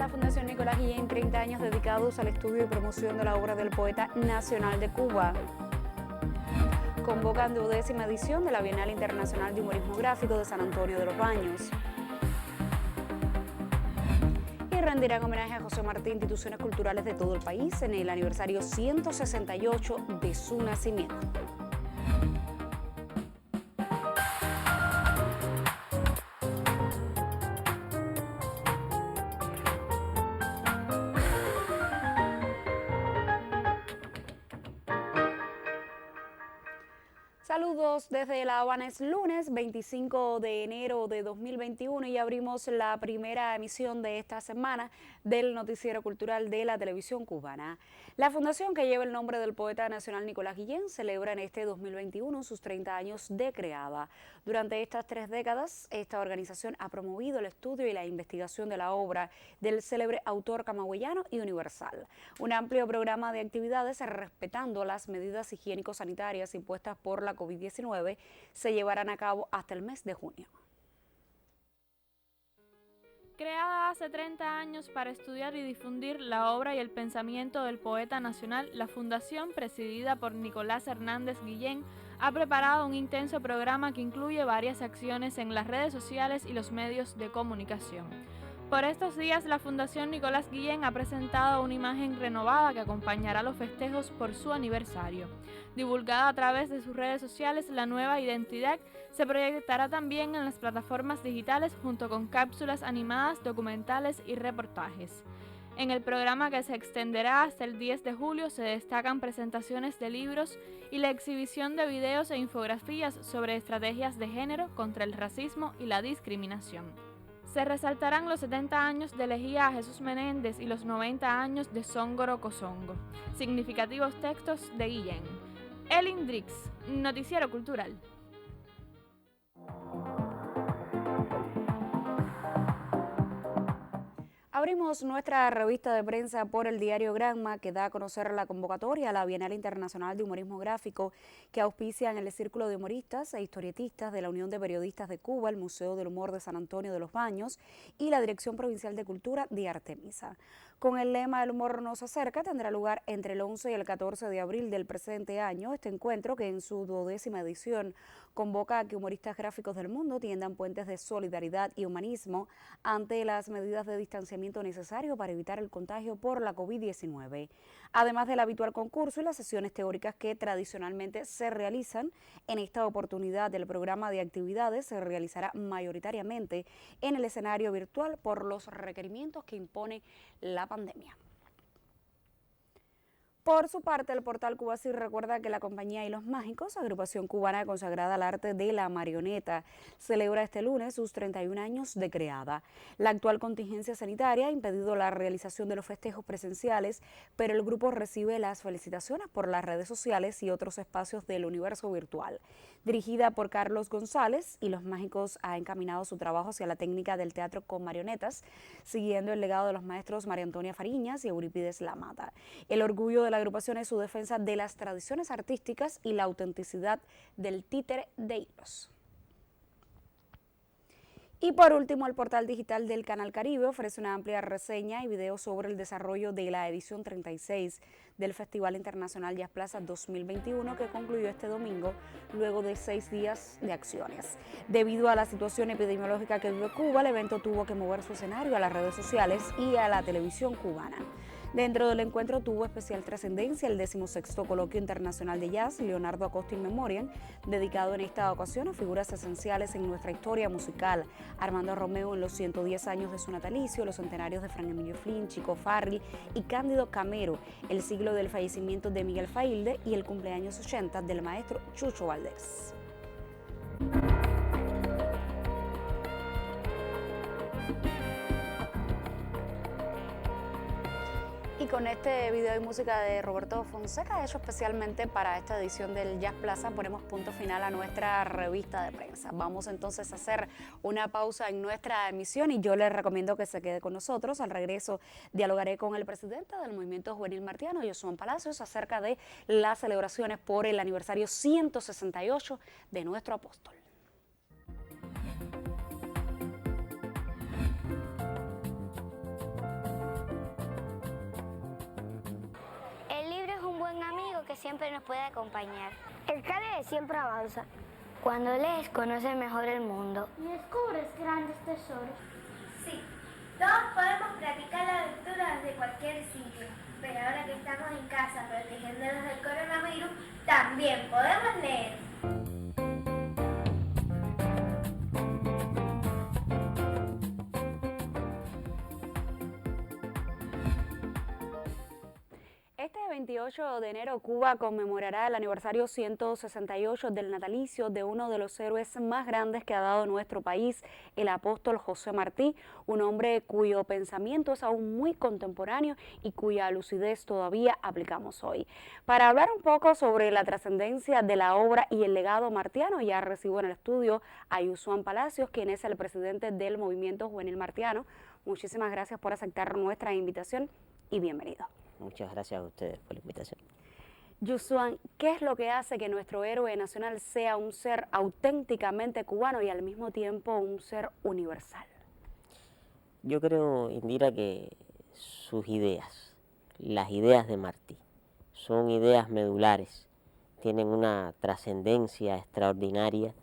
la Fundación Nicolás Guillén, 30 años dedicados al estudio y promoción de la obra del poeta nacional de Cuba. Convocan 12ª edición de la Bienal Internacional de Humorismo Gráfico de San Antonio de los Baños. Y rendirán homenaje a José Martí instituciones culturales de todo el país en el aniversario 168 de su nacimiento. Saludos desde La Habana, es lunes 25 de enero de 2021 y abrimos la primera emisión de esta semana del noticiero cultural de la televisión cubana. La fundación que lleva el nombre del poeta nacional Nicolás Guillén celebra en este 2021 sus 30 años de creada. Durante estas 3 décadas, esta organización ha promovido el estudio y la investigación de la obra del célebre autor camagüeyano y universal. Un amplio programa de actividades respetando las medidas higiénico-sanitarias impuestas por la COVID-19 se llevarán a cabo hasta el mes de junio. Creada hace 30 años para estudiar y difundir la obra y el pensamiento del poeta nacional, la Fundación, presidida por Nicolás Hernández Guillén, ha preparado un intenso programa que incluye varias acciones en las redes sociales y los medios de comunicación. Por estos días, la Fundación Nicolás Guillén ha presentado una imagen renovada que acompañará los festejos por su aniversario. Divulgada a través de sus redes sociales, la nueva identidad se proyectará también en las plataformas digitales junto con cápsulas animadas, documentales y reportajes. En el programa, que se extenderá hasta el 10 de julio, se destacan presentaciones de libros y la exhibición de videos e infografías sobre estrategias de género contra el racismo y la discriminación. Se resaltarán los 70 años de elegía a Jesús Menéndez y los 90 años de Sóngoro Cosongo. Significativos textos de Guillén. Elin Drix, Noticiero Cultural. Abrimos nuestra revista de prensa por el diario Granma, que da a conocer la convocatoria a la Bienal Internacional de Humorismo Gráfico que auspician el Círculo de Humoristas e Historietistas de la Unión de Periodistas de Cuba, el Museo del Humor de San Antonio de los Baños y la Dirección Provincial de Cultura de Artemisa. Con el lema "El humor nos acerca", tendrá lugar entre el 11 y el 14 de abril del presente año este encuentro, que en su 12ª edición convoca a que humoristas gráficos del mundo tiendan puentes de solidaridad y humanismo ante las medidas de distanciamiento necesario para evitar el contagio por la COVID-19. Además del habitual concurso y las sesiones teóricas que tradicionalmente se realizan, en esta oportunidad el programa de actividades se realizará mayoritariamente en el escenario virtual por los requerimientos que impone la pandemia. Por su parte, el portal Cubasí recuerda que la compañía Hilos Mágicos, agrupación cubana consagrada al arte de la marioneta, celebra este lunes sus 31 años de creada. La actual contingencia sanitaria ha impedido la realización de los festejos presenciales, pero el grupo recibe las felicitaciones por las redes sociales y otros espacios del universo virtual. Dirigida por Carlos González, Hilos Mágicos ha encaminado su trabajo hacia la técnica del teatro con marionetas, siguiendo el legado de los maestros María Antonia Fariñas y Eurípides Lamata. El orgullo de la agrupación es su defensa de las tradiciones artísticas y la autenticidad del títere de hilos. Y por último, el portal digital del Canal Caribe ofrece una amplia reseña y video sobre el desarrollo de la edición 36 del Festival Internacional Jazz Plaza 2021, que concluyó este domingo luego de 6 días de acciones. Debido a la situación epidemiológica que vive Cuba, el evento tuvo que mover su escenario a las redes sociales y a la televisión cubana. Dentro del encuentro tuvo especial trascendencia el 16º Coloquio Internacional de Jazz Leonardo Acosta in Memoriam, dedicado en esta ocasión a figuras esenciales en nuestra historia musical: Armando Romeo en los 110 años de su natalicio, los centenarios de Fran Emilio Flynn, Chico Farrell y Cándido Camero, el siglo del fallecimiento de Miguel Failde y el cumpleaños 80 del maestro Chucho Valdés. Y con este video y música de Roberto Fonseca, hecho especialmente para esta edición del Jazz Plaza, ponemos punto final a nuestra revista de prensa. Vamos entonces a hacer una pausa en nuestra emisión y yo les recomiendo que se quede con nosotros. Al regreso dialogaré con el presidente del Movimiento Juvenil Martiano, Josué Palacios, acerca de las celebraciones por el aniversario 168 de nuestro apóstol. que siempre nos puede acompañar. El que lee siempre avanza. Cuando lees, conoces mejor el mundo. Y descubres grandes tesoros. Sí, todos podemos practicar la lectura desde cualquier sitio, pero ahora que estamos en casa protegiéndonos del coronavirus, también podemos leer. Este 28 de enero Cuba conmemorará el aniversario 168 del natalicio de uno de los héroes más grandes que ha dado nuestro país, el apóstol José Martí, un hombre cuyo pensamiento es aún muy contemporáneo y cuya lucidez todavía aplicamos hoy. Para hablar un poco sobre la trascendencia de la obra y el legado martiano, ya recibo en el estudio a Yusuan Palacios, quien es el presidente del Movimiento Juvenil Martiano. Muchísimas gracias por aceptar nuestra invitación y bienvenido. Muchas gracias a ustedes por la invitación. Yusuan, ¿qué es lo que hace que nuestro héroe nacional sea un ser auténticamente cubano y al mismo tiempo un ser universal? Yo creo, Indira, que sus ideas, las ideas de Martí, son ideas medulares, tienen una trascendencia extraordinaria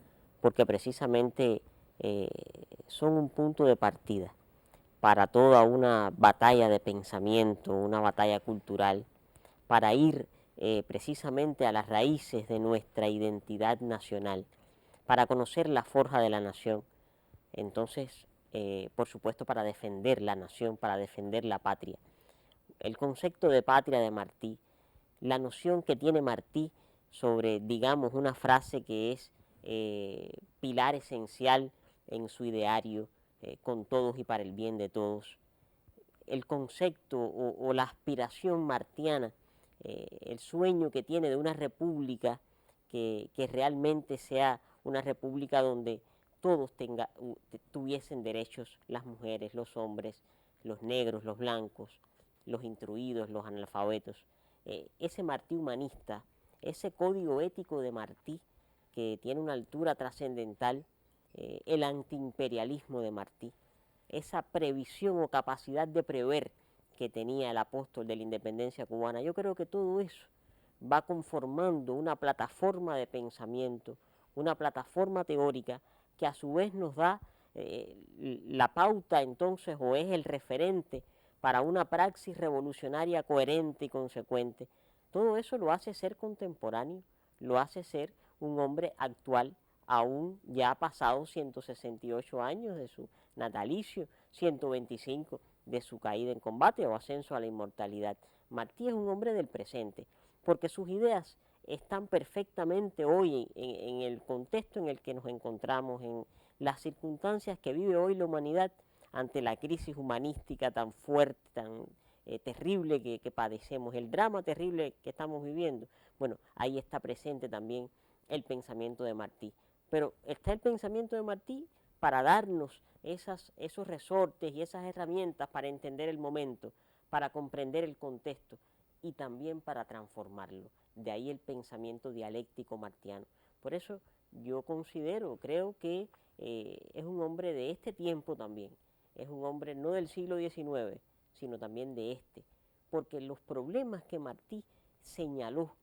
porque precisamente son un punto de partida para toda una batalla de pensamiento, una batalla cultural, para ir precisamente a las raíces de nuestra identidad nacional, para conocer la forja de la nación. Entonces, por supuesto, para defender la nación, para defender la patria. El concepto de patria de Martí, la noción que tiene Martí sobre, digamos, una frase que es pilar esencial en su ideario, con todos y para el bien de todos. El concepto o la aspiración martiana, el sueño que tiene de una república que realmente sea una república donde todos tuviesen derechos, las mujeres, los hombres, los negros, los blancos, los instruidos, los analfabetos. Ese Martí humanista, ese código ético de Martí que tiene una altura trascendental, el antiimperialismo de Martí, esa previsión o capacidad de prever que tenía el apóstol de la independencia cubana. Yo creo que todo eso va conformando una plataforma de pensamiento, una plataforma teórica que a su vez nos da la pauta entonces o es el referente para una praxis revolucionaria coherente y consecuente. Todo eso lo hace ser contemporáneo, lo hace ser un hombre actual, aún ya pasados 168 años de su natalicio, 125 de su caída en combate o ascenso a la inmortalidad. Martí es un hombre del presente, porque sus ideas están perfectamente hoy en el contexto en el que nos encontramos, en las circunstancias que vive hoy la humanidad ante la crisis humanística tan fuerte, tan terrible que padecemos, el drama terrible que estamos viviendo. Bueno, ahí está presente también el pensamiento de Martí. Pero está el pensamiento de Martí para darnos esos resortes y esas herramientas para entender el momento, para comprender el contexto y también para transformarlo. De ahí el pensamiento dialéctico martiano. Por eso yo creo que es un hombre de este tiempo también. Es un hombre no del siglo XIX, sino también de este. Porque los problemas que Martí señaló,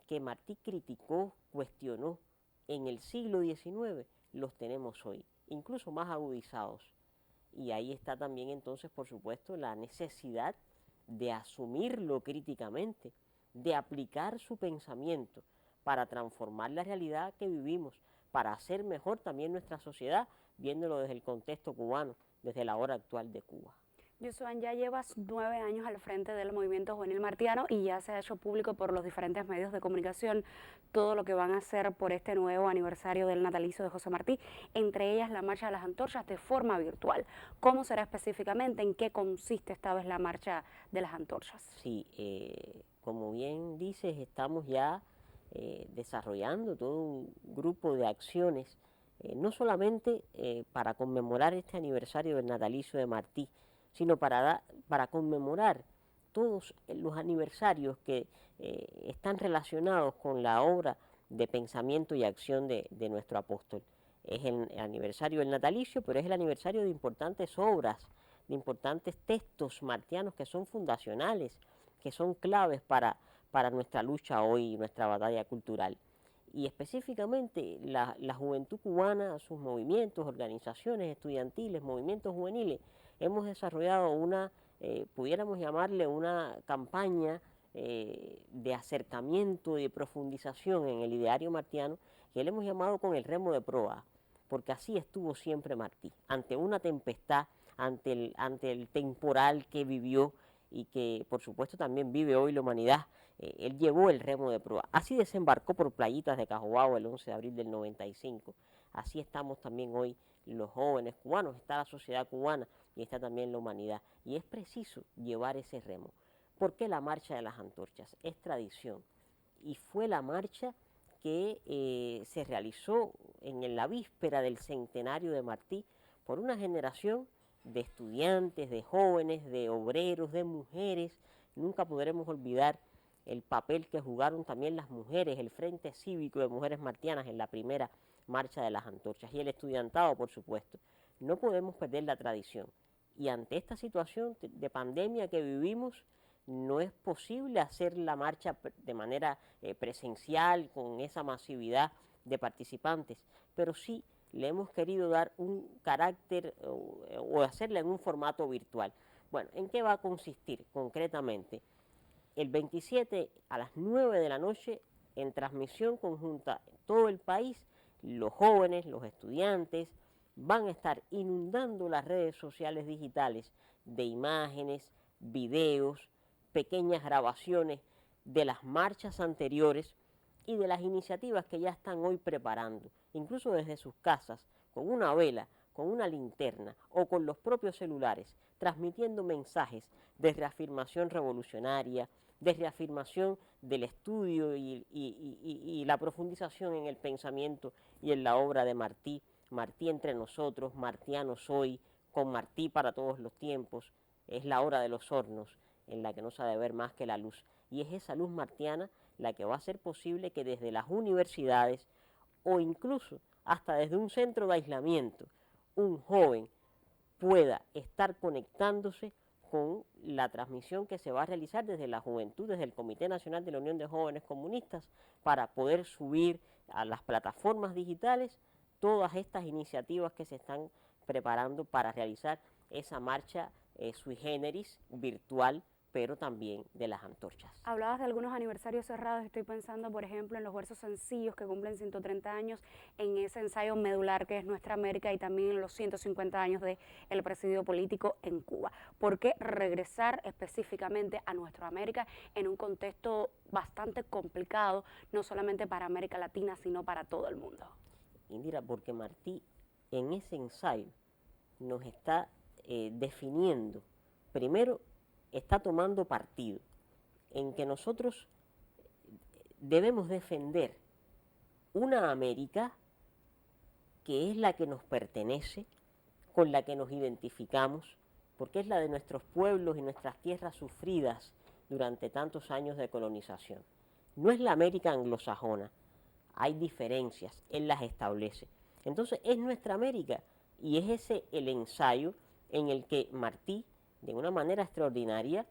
que Martí criticó, cuestionó en el siglo XIX, los tenemos hoy, incluso más agudizados. Y ahí está también entonces, por supuesto, la necesidad de asumirlo críticamente, de aplicar su pensamiento para transformar la realidad que vivimos, para hacer mejor también nuestra sociedad, viéndolo desde el contexto cubano, desde la hora actual de Cuba. Yusuan, ya llevas 9 años al frente del Movimiento Juvenil Martiano y ya se ha hecho público por los diferentes medios de comunicación todo lo que van a hacer por este nuevo aniversario del natalicio de José Martí, entre ellas la Marcha de las Antorchas de forma virtual. ¿Cómo será específicamente? ¿En qué consiste esta vez la Marcha de las Antorchas? Sí, como bien dices, estamos ya desarrollando todo un grupo de acciones, no solamente para conmemorar este aniversario del natalicio de Martí, sino para conmemorar todos los aniversarios que están relacionados con la obra de pensamiento y acción de nuestro apóstol. Es el aniversario del natalicio, pero es el aniversario de importantes obras, de importantes textos martianos que son fundacionales, que son claves para para nuestra lucha hoy, nuestra batalla cultural. Y específicamente la juventud cubana, sus movimientos, organizaciones estudiantiles, movimientos juveniles, hemos desarrollado una, pudiéramos llamarle una campaña de acercamiento y de profundización en el ideario martiano, que le hemos llamado con el remo de proa, porque así estuvo siempre Martí, ante una tempestad, ante el temporal que vivió y que por supuesto también vive hoy la humanidad. Él llevó el remo de proa. Así desembarcó por playitas de Cajobao el 11 de abril del 95. Así estamos también hoy los jóvenes cubanos, está la sociedad cubana y está también la humanidad. Y es preciso llevar ese remo. ¿Por qué la marcha de las antorchas? Es tradición. Y fue la marcha que se realizó en la víspera del centenario de Martí por una generación de estudiantes, de jóvenes, de obreros, de mujeres. Nunca podremos olvidar el papel que jugaron también las mujeres, el Frente Cívico de Mujeres Martianas en la primera marcha de las antorchas y el estudiantado, por supuesto. No podemos perder la tradición. Y ante esta situación de pandemia que vivimos, no es posible hacer la marcha de manera presencial, con esa masividad de participantes, pero sí le hemos querido dar un carácter o hacerla en un formato virtual. Bueno, ¿en qué va a consistir concretamente? El 27 a las 9 de la noche, en transmisión conjunta en todo el país, los jóvenes, los estudiantes, van a estar inundando las redes sociales digitales de imágenes, videos, pequeñas grabaciones de las marchas anteriores y de las iniciativas que ya están hoy preparando, incluso desde sus casas, con una vela, con una linterna o con los propios celulares, transmitiendo mensajes de reafirmación revolucionaria, de reafirmación del estudio y la profundización en el pensamiento y en la obra de Martí. Martí entre nosotros, martianos hoy, con Martí para todos los tiempos. Es la hora de los hornos, en la que no se ha de ver más que la luz. Y es esa luz martiana la que va a hacer posible que desde las universidades o incluso hasta desde un centro de aislamiento, un joven pueda estar conectándose con la transmisión que se va a realizar desde la juventud, desde el Comité Nacional de la Unión de Jóvenes Comunistas, para poder subir a las plataformas digitales todas estas iniciativas que se están preparando para realizar esa marcha sui generis virtual, pero también de las antorchas. Hablabas de algunos aniversarios cerrados, estoy pensando por ejemplo en los versos sencillos que cumplen 130 años, en ese ensayo medular que es Nuestra América y también en los 150 años del presidio político en Cuba. ¿Por qué regresar específicamente a Nuestra América en un contexto bastante complicado, no solamente para América Latina, sino para todo el mundo? Indira, porque Martí en ese ensayo nos está definiendo, primero está tomando partido en que nosotros debemos defender una América que es la que nos pertenece, con la que nos identificamos, porque es la de nuestros pueblos y nuestras tierras sufridas durante tantos años de colonización. No es la América anglosajona, hay diferencias, él las establece. Entonces es nuestra América y es ese el ensayo en el que Martí, de una manera extraordinaria,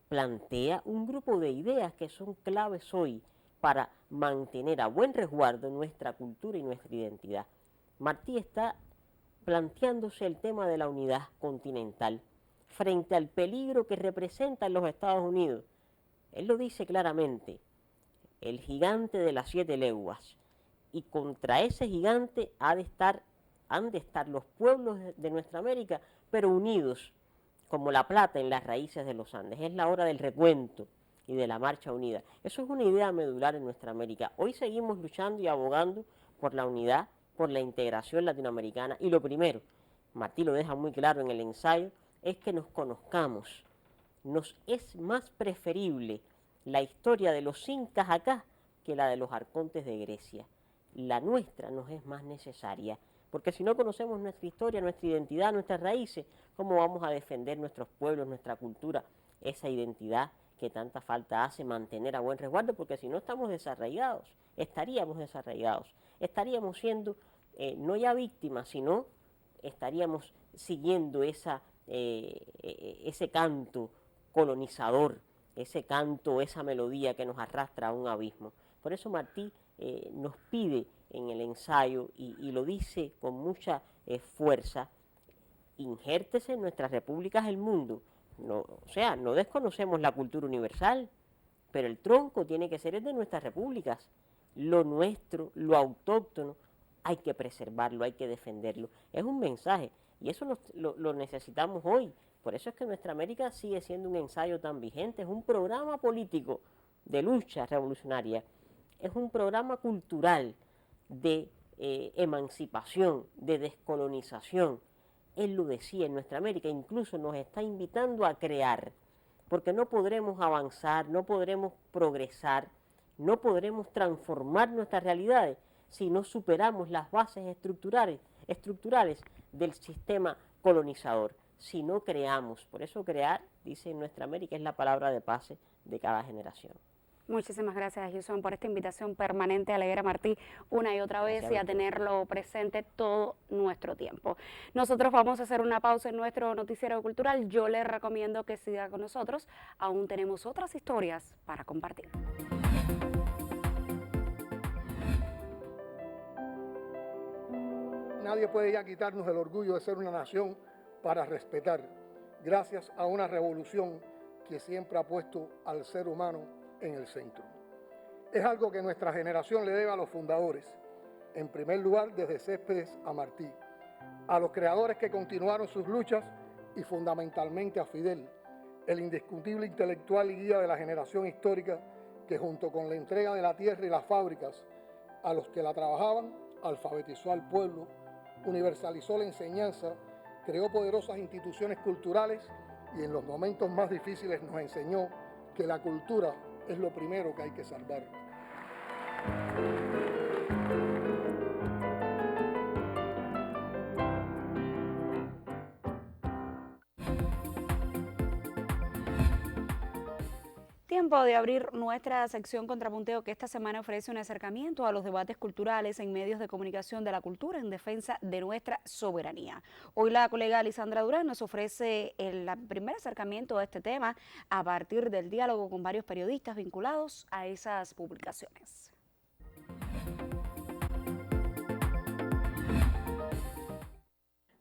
plantea un grupo de ideas que son claves hoy para mantener a buen resguardo nuestra cultura y nuestra identidad. Martí está planteándose el tema de la unidad continental frente al peligro que representan los Estados Unidos. Él lo dice claramente, el gigante de las 7 leguas, y contra ese gigante han de estar los pueblos de nuestra América, pero unidos como la plata en las raíces de los Andes. Es la hora del recuento y de la marcha unida. Eso es una idea medular en nuestra América. Hoy seguimos luchando y abogando por la unidad, por la integración latinoamericana, y lo primero, Martí lo deja muy claro en el ensayo, es que nos conozcamos. Nos es más preferible la historia de los incas acá que la de los arcontes de Grecia. La nuestra nos es más necesaria, porque si no conocemos nuestra historia, nuestra identidad, nuestras raíces, ¿cómo vamos a defender nuestros pueblos, nuestra cultura, esa identidad que tanta falta hace mantener a buen resguardo? Porque si no estamos desarraigados, estaríamos desarraigados, estaríamos siendo no ya víctimas, sino estaríamos siguiendo ese canto colonizador ese canto, esa melodía que nos arrastra a un abismo. Por eso Martí nos pide en el ensayo, y lo dice con mucha fuerza: injértese en nuestras repúblicas del mundo. No, o sea, no desconocemos la cultura universal, pero el tronco tiene que ser el de nuestras repúblicas. Lo nuestro, lo autóctono, hay que preservarlo, hay que defenderlo. Es un mensaje, y eso lo necesitamos hoy. Por eso es que Nuestra América sigue siendo un ensayo tan vigente. Es un programa político de lucha revolucionaria, es un programa cultural de emancipación, de descolonización. Él lo decía en Nuestra América, incluso nos está invitando a crear, porque no podremos avanzar, no podremos progresar, no podremos transformar nuestras realidades si no superamos las bases estructurales del sistema colonizador, si no creamos. Por eso crear, dice en Nuestra América, es la palabra de paz de cada generación. Muchísimas gracias, Gilson, por esta invitación permanente a leer a Martí una y otra vez y a tenerlo presente todo nuestro tiempo. Nosotros vamos a hacer una pausa en nuestro noticiero cultural. Yo les recomiendo que siga con nosotros. Aún tenemos otras historias para compartir. Nadie puede ya quitarnos el orgullo de ser una nación para respetar, gracias a una revolución que siempre ha puesto al ser humano en el centro. Es algo que nuestra generación le debe a los fundadores, en primer lugar desde Céspedes a Martí, a los creadores que continuaron sus luchas y fundamentalmente a Fidel, el indiscutible intelectual y guía de la generación histórica que junto con la entrega de la tierra y las fábricas a los que la trabajaban, alfabetizó al pueblo, universalizó la enseñanza, creó poderosas instituciones culturales y en los momentos más difíciles nos enseñó que la cultura es lo primero que hay que salvar. Tiempo de abrir nuestra sección Contrapunteo, que esta semana ofrece un acercamiento a los debates culturales en medios de comunicación de la cultura en defensa de nuestra soberanía. Hoy la colega Lisandra Durán nos ofrece el primer acercamiento a este tema a partir del diálogo con varios periodistas vinculados a esas publicaciones.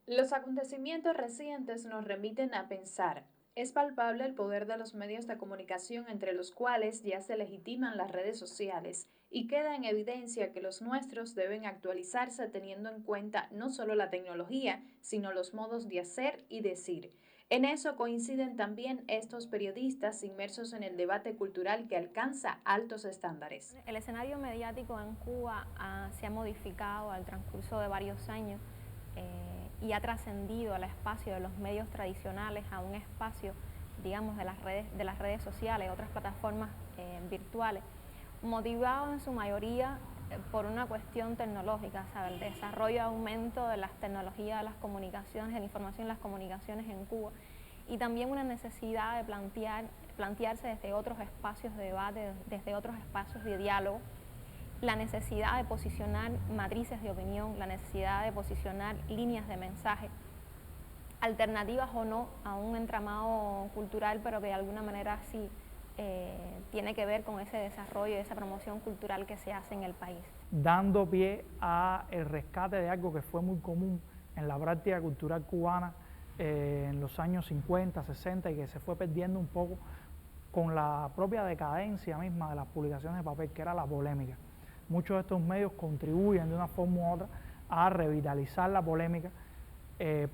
Los acontecimientos recientes nos remiten a pensar. Es palpable el poder de los medios de comunicación, entre los cuales ya se legitiman las redes sociales, y queda en evidencia que los nuestros deben actualizarse teniendo en cuenta no solo la tecnología, sino los modos de hacer y decir. En eso coinciden también estos periodistas inmersos en el debate cultural que alcanza altos estándares. El escenario mediático en Cuba se ha modificado al transcurso de varios años y ha trascendido al espacio de los medios tradicionales a un espacio, digamos, de las redes sociales, otras plataformas virtuales, motivado en su mayoría por una cuestión tecnológica, ¿sabe? El desarrollo y aumento de las tecnologías de las comunicaciones, de la información y las comunicaciones en Cuba, y también una necesidad de plantearse desde otros espacios de debate, desde otros espacios de diálogo, la necesidad de posicionar matrices de opinión, la necesidad de posicionar líneas de mensaje, alternativas o no a un entramado cultural, pero que de alguna manera sí tiene que ver con ese desarrollo y esa promoción cultural que se hace en el país. Dando pie a el rescate de algo que fue muy común en la práctica cultural cubana en los años 50, 60 y que se fue perdiendo un poco con la propia decadencia misma de las publicaciones de papel, que era la polémica. Muchos de estos medios contribuyen de una forma u otra a revitalizar la polémica,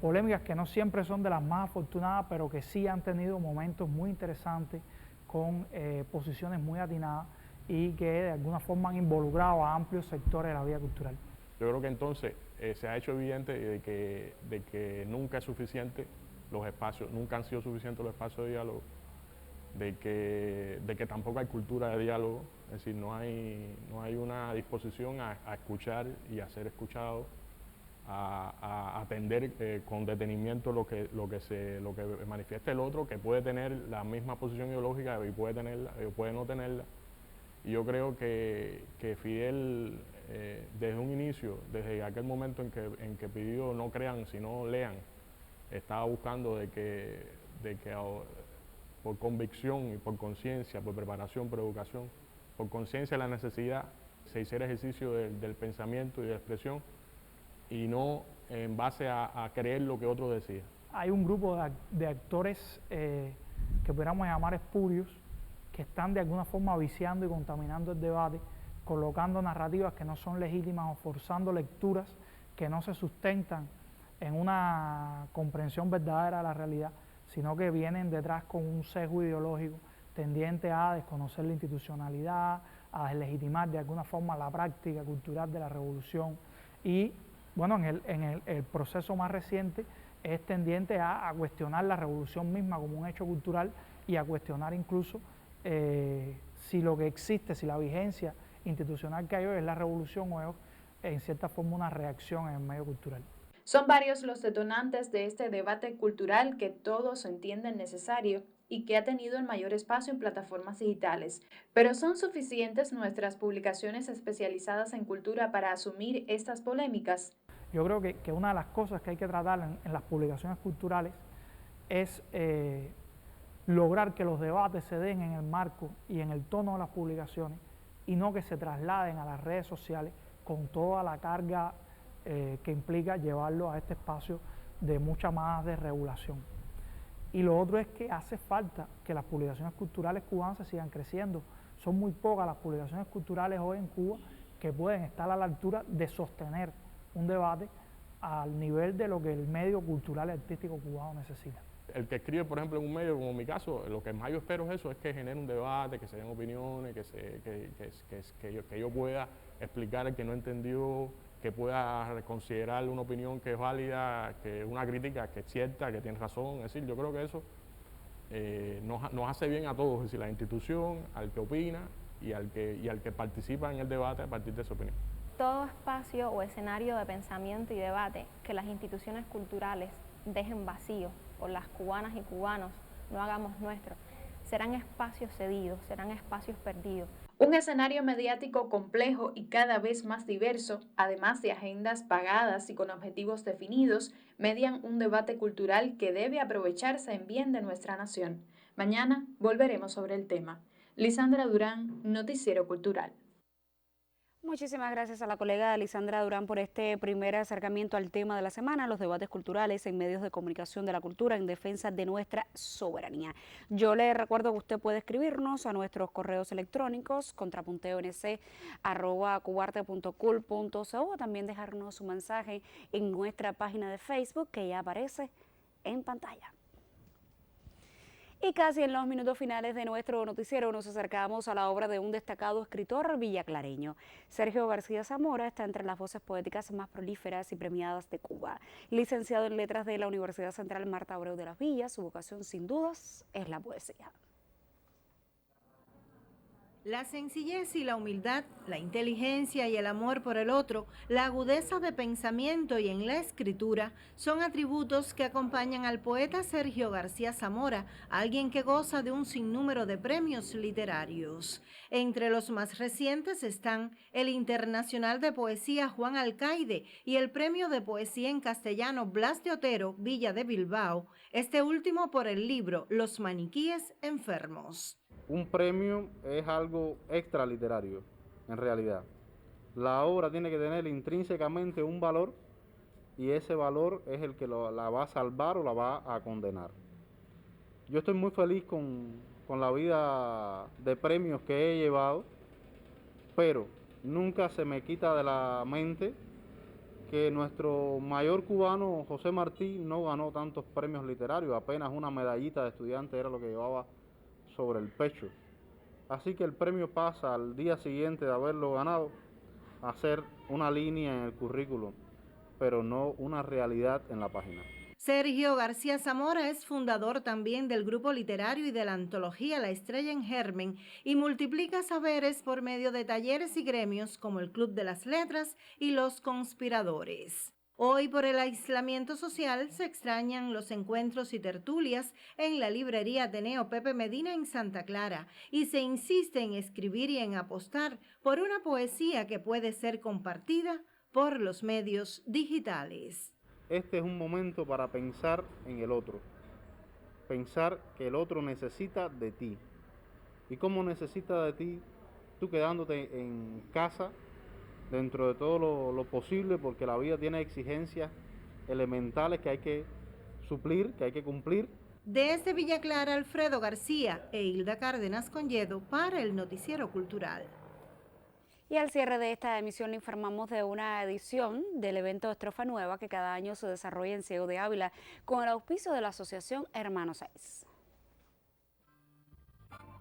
polémicas que no siempre son de las más afortunadas, pero que sí han tenido momentos muy interesantes con posiciones muy atinadas y que de alguna forma han involucrado a amplios sectores de la vida cultural. Yo creo que entonces se ha hecho evidente de que nunca es suficiente los espacios, nunca han sido suficientes los espacios de diálogo, de que tampoco hay cultura de diálogo, es decir, no hay una disposición a escuchar y a ser escuchado, a atender con detenimiento lo que manifiesta el otro, que puede tener la misma posición ideológica y puede tenerla, o puede no tenerla. Y yo creo que Fidel, desde un inicio, desde aquel momento en que pidió no crean, sino lean, estaba buscando de que por convicción y por conciencia, por preparación, por educación, por conciencia de la necesidad, se hiciera ejercicio del pensamiento y de la expresión y no en base a creer lo que otro decía. Hay un grupo de actores que pudiéramos llamar espurios, que están de alguna forma viciando y contaminando el debate, colocando narrativas que no son legítimas o forzando lecturas que no se sustentan en una comprensión verdadera de la realidad, sino que vienen detrás con un sesgo ideológico tendiente a desconocer la institucionalidad, a deslegitimar de alguna forma la práctica cultural de la revolución y, bueno, en el proceso más reciente es tendiente a cuestionar la revolución misma como un hecho cultural y a cuestionar incluso si lo que existe, si la vigencia institucional que hay hoy es la revolución o es en cierta forma una reacción en el medio cultural. Son varios los detonantes de este debate cultural que todos entienden necesario y que ha tenido el mayor espacio en plataformas digitales. Pero ¿son suficientes nuestras publicaciones especializadas en cultura para asumir estas polémicas? Yo creo que una de las cosas que hay que tratar en las publicaciones culturales es lograr que los debates se den en el marco y en el tono de las publicaciones y no que se trasladen a las redes sociales con toda la carga que implica llevarlo a este espacio de mucha más desregulación. Y lo otro es que hace falta que las publicaciones culturales cubanas se sigan creciendo. Son muy pocas las publicaciones culturales hoy en Cuba que pueden estar a la altura de sostener un debate al nivel de lo que el medio cultural y artístico cubano necesita. El que escribe, por ejemplo, en un medio como mi caso, lo que más yo espero es eso, es que genere un debate, que se den opiniones, que yo pueda explicar el que no entendió, que pueda considerar una opinión que es válida, que una crítica que es cierta, que tiene razón. Es decir, yo creo que eso nos hace bien a todos, es decir, la institución, al que opina y al que participa en el debate a partir de su opinión. Todo espacio o escenario de pensamiento y debate que las instituciones culturales dejen vacío o las cubanas y cubanos no hagamos nuestro, serán espacios cedidos, serán espacios perdidos. Un escenario mediático complejo y cada vez más diverso, además de agendas pagadas y con objetivos definidos, median un debate cultural que debe aprovecharse en bien de nuestra nación. Mañana volveremos sobre el tema. Lisandra Durán, Noticiero Cultural. Muchísimas gracias a la colega Lisandra Durán por este primer acercamiento al tema de la semana, los debates culturales en medios de comunicación de la cultura en defensa de nuestra soberanía. Yo le recuerdo que usted puede escribirnos a nuestros correos electrónicos contrapunteonc@cubarte.cul.co o también dejarnos su mensaje en nuestra página de Facebook que ya aparece en pantalla. Y casi en los minutos finales de nuestro noticiero nos acercamos a la obra de un destacado escritor villaclareño. Sergio García Zamora está entre las voces poéticas más prolíferas y premiadas de Cuba. Licenciado en Letras de la Universidad Central Marta Abreu de las Villas, su vocación sin dudas es la poesía. La sencillez y la humildad, la inteligencia y el amor por el otro, la agudeza de pensamiento y en la escritura son atributos que acompañan al poeta Sergio García Zamora, alguien que goza de un sinnúmero de premios literarios. Entre los más recientes están el Internacional de Poesía Juan Alcaide y el Premio de Poesía en Castellano Blas de Otero, Villa de Bilbao, este último por el libro Los maniquíes enfermos. Un premio es algo extraliterario, en realidad. La obra tiene que tener intrínsecamente un valor y ese valor es el que la va a salvar o la va a condenar. Yo estoy muy feliz con la vida de premios que he llevado, pero nunca se me quita de la mente que nuestro mayor cubano, José Martí, no ganó tantos premios literarios, apenas una medallita de estudiante era lo que llevaba sobre el pecho. Así que el premio pasa al día siguiente de haberlo ganado a ser una línea en el currículum, pero no una realidad en la página. Sergio García Zamora es fundador también del grupo literario y de la antología La Estrella en Germen y multiplica saberes por medio de talleres y gremios como el Club de las Letras y Los Conspiradores. Hoy, por el aislamiento social, se extrañan los encuentros y tertulias en la librería Ateneo Pepe Medina en Santa Clara y se insiste en escribir y en apostar por una poesía que puede ser compartida por los medios digitales. Este es un momento para pensar en el otro, pensar que el otro necesita de ti. ¿Y cómo necesita de ti? Tú quedándote en casa dentro de todo lo posible, porque la vida tiene exigencias elementales que hay que suplir, que hay que cumplir. Desde Villa Clara, Alfredo García e Hilda Cárdenas Conyedo para el Noticiero Cultural. Y al cierre de esta emisión le informamos de una edición del evento Estrofa Nueva que cada año se desarrolla en Ciego de Ávila con el auspicio de la Asociación Hermanos 6.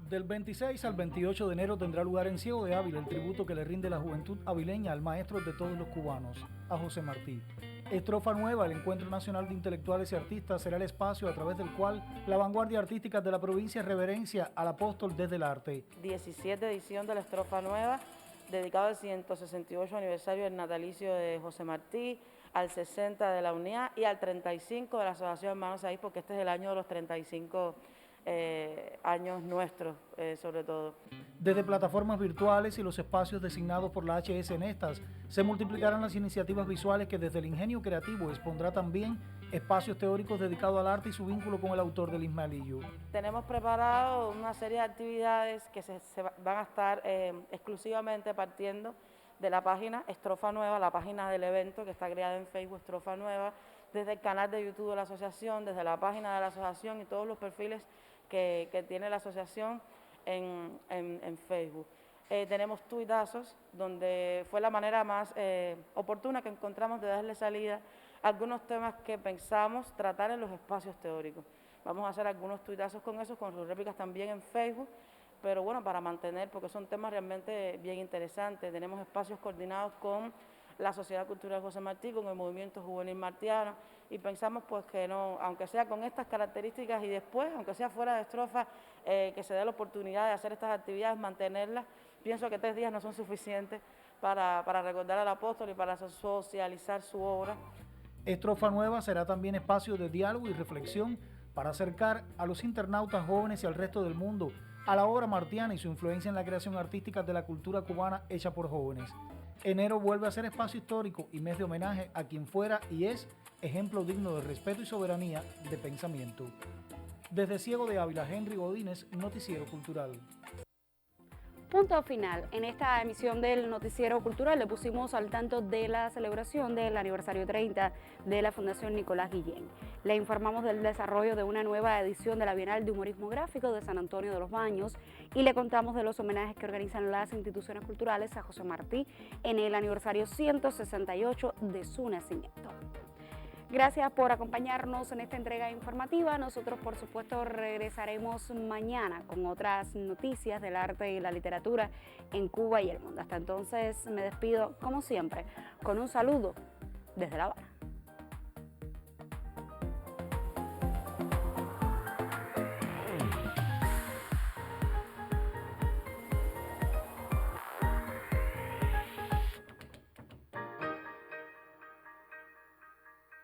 Del 26 al 28 de enero tendrá lugar en Ciego de Ávila el tributo que le rinde la juventud avileña al maestro de todos los cubanos, a José Martí. Estrofa Nueva, el Encuentro Nacional de Intelectuales y Artistas, será el espacio a través del cual la vanguardia artística de la provincia reverencia al apóstol desde el arte. 17 edición de la Estrofa Nueva, dedicado al 168 aniversario del natalicio de José Martí, al 60 de la UNIA y al 35 de la Asociación Hermanos Ahí, porque este es el año de los 35 años nuestros, sobre todo. Desde plataformas virtuales y los espacios designados por la HS en estas, se multiplicarán las iniciativas visuales que desde el ingenio creativo expondrá también espacios teóricos dedicados al arte y su vínculo con el autor del Ismaelillo. Tenemos preparado una serie de actividades que se van a estar exclusivamente partiendo de la página Estrofa Nueva, la página del evento que está creada en Facebook Estrofa Nueva, desde el canal de YouTube de la asociación, desde la página de la asociación y todos los perfiles que tiene la asociación en Facebook. Tenemos tuitazos, donde fue la manera más oportuna que encontramos de darle salida a algunos temas que pensamos tratar en los espacios teóricos. Vamos a hacer algunos tuitazos con eso, con sus réplicas también en Facebook, pero bueno, para mantener, porque son temas realmente bien interesantes. Tenemos espacios coordinados con la Sociedad Cultural José Martí, con el Movimiento Juvenil Martiano, y pensamos pues que no, aunque sea con estas características y después, aunque sea fuera de Estrofa, que se dé la oportunidad de hacer estas actividades, mantenerlas. Pienso que 3 días no son suficientes para recordar al apóstol y para socializar su obra. Estrofa Nueva será también espacio de diálogo y reflexión para acercar a los internautas jóvenes y al resto del mundo a la obra martiana y su influencia en la creación artística de la cultura cubana hecha por jóvenes. Enero vuelve a ser espacio histórico y mes de homenaje a quien fuera y es ejemplo digno de respeto y soberanía de pensamiento. Desde Ciego de Ávila, Henry Godínez, Noticiero Cultural. Punto final. En esta emisión del Noticiero Cultural le pusimos al tanto de la celebración del aniversario 30 de la Fundación Nicolás Guillén. Le informamos del desarrollo de una nueva edición de la Bienal de Humorismo Gráfico de San Antonio de los Baños y le contamos de los homenajes que organizan las instituciones culturales a José Martí en el aniversario 168 de su nacimiento. Gracias por acompañarnos en esta entrega informativa. Nosotros, por supuesto, regresaremos mañana con otras noticias del arte y la literatura en Cuba y el mundo. Hasta entonces, me despido, como siempre, con un saludo desde La Habana.